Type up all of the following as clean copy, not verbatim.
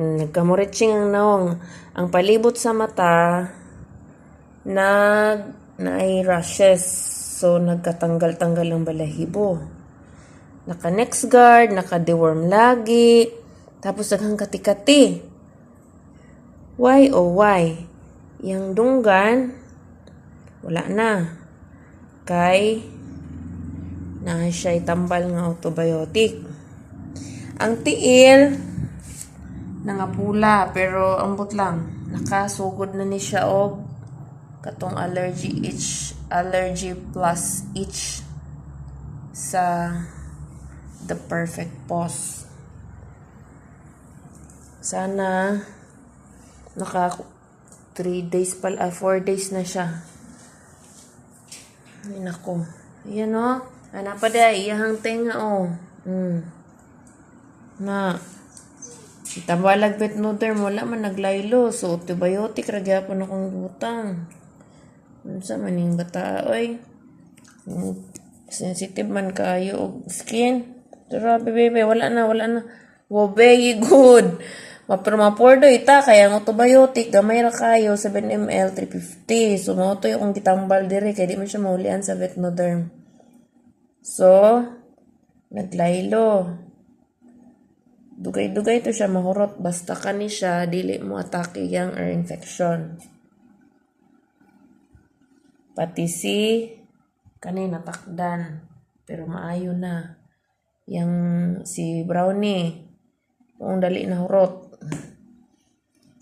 nagkamuritsing ang naong. Ang palibot sa mata, na ay rashes. So, nagkatanggal-tanggal ang balahibo. Naka-next guard, naka-deworm lagi. Tapos, naghang kati-kati. Why o why? Yang dunggan, wala na. Kay, na siya'y tambal nga autobiotic. Ang tiil, nangapula, pero ambot lang. Nakasugod na ni siya og katong allergy plus itch sa the perfect pause. Sana naka 3 days 4 days na siya. Ay nako. Ayan o. Ana pa day, iyahang tenga o. Na itambalag Vetnoderm, wala man naglaylo. So, antibiotic, ragyapon akong butang. Sa maning bata, oy. Sensitive man kayo og skin. Grabe, bebe, wala na. Wow, very good. Mapordo ita, kaya ang antibiotic, gamay ra kayo, 7 ml, 350. So, mautoy akong gitambal dire, kaya di man siya maulian sa Vetnoderm. So, naglaylo. Dugay-dugay to siya mahurot, basta kani siya, dili mo atake yang ear infection. Pati si kanina takdan, pero maayo na. Yang si Brownie, kung dali na hurot.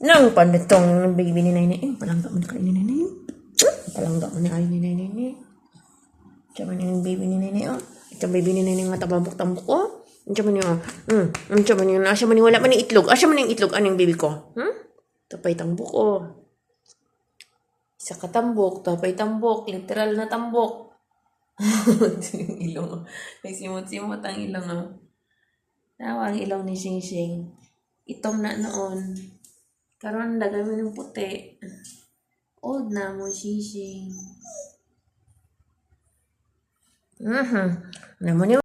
Nang panditong baby ni Nainay. Palangga mo na kayo ni Nainay. Palangga mo na kayo ni Nainay. Diyan man yung baby ni Nainay. Diyan baby ni Nainay nga tabambok-tambok. Diyan man yung diyan man yung asya man yung wala man yung itlog. Asya man yung itlog. Ano yung baby ko? Tapay tambok Isa ka tambok, tapay tambok, literal na tambok. Yung ilong. May simot-simot ang ilong. Tawa ang ilong ni Shing Shing. Itong na noon. Karon lagay ng puti. Old na mo, Shing Shing. Naman